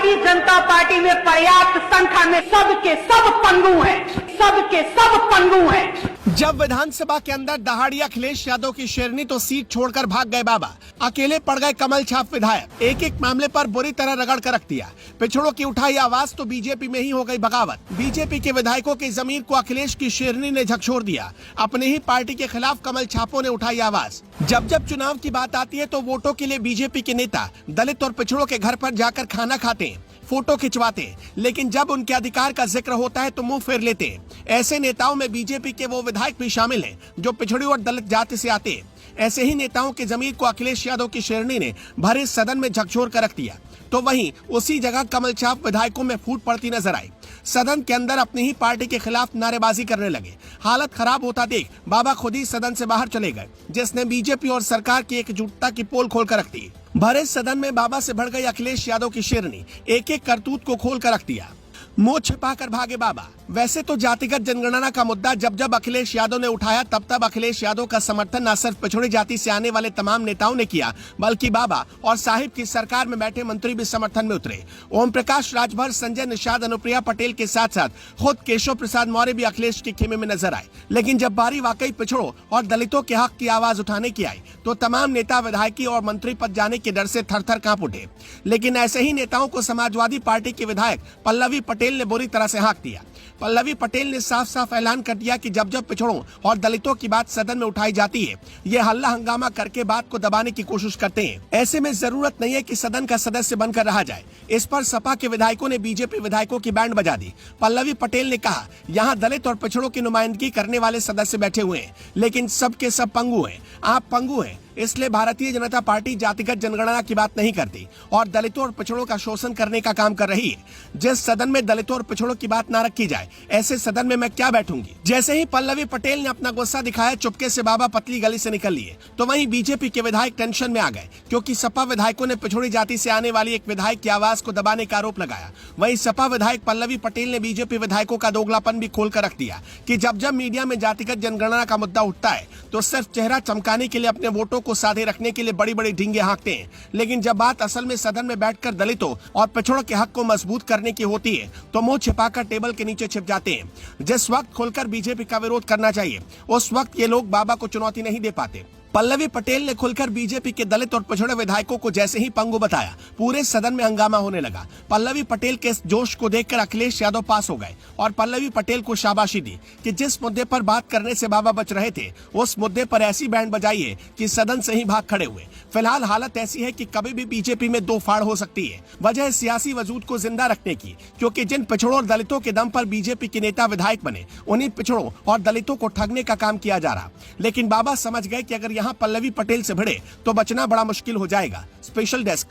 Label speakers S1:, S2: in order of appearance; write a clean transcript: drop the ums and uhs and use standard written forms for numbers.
S1: Bharatiya Janata party में पर्याप्त संख्या में सबके सब पंगु हैं, सबके सब पंगु हैं।
S2: जब विधानसभा के अंदर दहाड़ी अखिलेश यादव की शेरनी तो सीट छोड़कर भाग गए बाबा, अकेले पड़ गए कमल छाप विधायक। एक एक मामले पर बुरी तरह रगड़ कर रख दिया। पिछड़ों की उठाई आवाज तो बीजेपी में ही हो गई बगावत। बीजेपी के विधायकों की जमीर को अखिलेश की शेरनी ने झकझोर दिया। अपने ही पार्टी के खिलाफ कमल छापों ने उठाई आवाज। जब जब चुनाव की बात आती है तो वोटों के लिए बीजेपी के नेता दलित और पिछड़ों के घर पर जाकर खाना खाते हैं, फोटो खिंचवाते, लेकिन जब उनके अधिकार का जिक्र होता है तो मुंह फेर लेते हैं। ऐसे नेताओं में बीजेपी के वो विधायक भी शामिल हैं जो पिछड़ी और दलित जाति से आते हैं। ऐसे ही नेताओं की जमीर को अखिलेश यादव की शेरनी ने भरे सदन में झकझोर कर रख दिया। तो वहीं उसी जगह कमल छाप विधायकों में फूट पड़ती नजर आई। सदन के अंदर अपनी ही पार्टी के खिलाफ नारेबाजी करने लगे। हालत खराब होता देख बाबा खुद ही सदन से बाहर चले गए, जिसने बीजेपी और सरकार की एकजुटता की पोल खोल कर रख दी। भरे सदन में बाबा से बढ़ गई अखिलेश यादव की शेरनी, एक एक करतूत को खोल कर रख दिया। मुंह छिपाकर भागे बाबा। वैसे तो जातिगत जनगणना का मुद्दा जब जब अखिलेश यादव ने उठाया तब तब अखिलेश यादव का समर्थन न सिर्फ पिछड़ी जाति से आने वाले तमाम नेताओं ने किया, बल्कि बाबा और साहिब की सरकार में बैठे मंत्री भी समर्थन में उतरे। ओम प्रकाश राजभर, संजय निषाद, अनुप्रिया पटेल के साथ साथ खुद केशव प्रसाद मौर्य भी अखिलेश के खेमे में नजर आए। लेकिन जब बारी वाकई पिछड़ों और दलितों के हक की आवाज उठाने की आई तो तमाम नेता विधायकी और मंत्री पद जाने के डर से थर थर कांप उठे। लेकिन ऐसे ही नेताओं को समाजवादी पार्टी के विधायक पल्लवी पटेल ने बुरी तरह से हाँक दिया। पल्लवी पटेल ने साफ साफ ऐलान कर दिया कि जब जब पिछड़ों और दलितों की बात सदन में उठाई जाती है, ये हल्ला हंगामा करके बात को दबाने की कोशिश करते हैं। ऐसे में जरूरत नहीं है कि सदन का सदस्य बनकर रहा जाए। इस पर सपा के विधायकों ने बीजेपी विधायकों की बैंड बजा दी। पल्लवी पटेल ने कहा, यहाँ दलित और पिछड़ों की नुमाइंदगी करने वाले सदस्य बैठे हुए हैं, लेकिन सबके सब पंगु हैं। आप पंगु हैं, इसलिए भारतीय जनता पार्टी जातिगत जनगणना की बात नहीं करती और दलितों और पिछड़ों का शोषण करने का काम कर रही है। जिस सदन में दलितों और पिछड़ों की बात ना रखी जाए, ऐसे सदन में मैं क्या बैठूंगी। जैसे ही पल्लवी पटेल ने अपना गुस्सा दिखाया, चुपके से बाबा पतली गली से निकल लिए। तो वहीं बीजेपी के विधायक टेंशन में आ गए, क्योंकि सपा विधायकों ने पिछड़ी जाति से आने वाली एक विधायक की आवाज को दबाने का आरोप लगाया। वहीं सपा विधायक पल्लवी पटेल ने बीजेपी विधायकों का दोगलापन भी खोल कर रख दिया कि जब जब मीडिया में जातिगत जनगणना का मुद्दा उठता है तो सिर्फ चेहरा चमकाने के लिए, अपने वोटों को साधे रखने के लिए बड़ी बड़ी ढींगे हाँकते हैं, लेकिन जब बात असल में सदन में बैठकर दलितों और पिछड़ों के हक को मजबूत करने की होती है तो मुंह छिपाकर टेबल के नीचे छिप जाते हैं। जिस वक्त खुलकर बीजेपी का विरोध करना चाहिए, उस वक्त ये लोग बाबा को चुनौती नहीं दे पाते। पल्लवी पटेल ने खुलकर बीजेपी के दलित और पिछड़े विधायकों को जैसे ही पंगु बताया, पूरे सदन में हंगामा होने लगा। पल्लवी पटेल के इस जोश को देखकर अखिलेश यादव पास हो गए और पल्लवी पटेल को शाबाशी दी कि जिस मुद्दे पर बात करने से बाबा बच रहे थे, उस मुद्दे पर ऐसी बैंड बजाई है कि सदन से ही भाग खड़े हुए। फिलहाल हालत ऐसी है कि कभी भी बीजेपी में दो फाड़ हो सकती है। वजह है सियासी वजूद को जिंदा रखने की, क्योंकि जिन पिछड़ों और दलितों के दम पर बीजेपी के नेता विधायक बने, उन्हीं पिछड़ों और दलितों को ठगने का काम किया जा रहा। लेकिन बाबा समझ गए कि अगर यहाँ पल्लवी पटेल से भिड़े तो बचना बड़ा मुश्किल हो जाएगा। Special desk.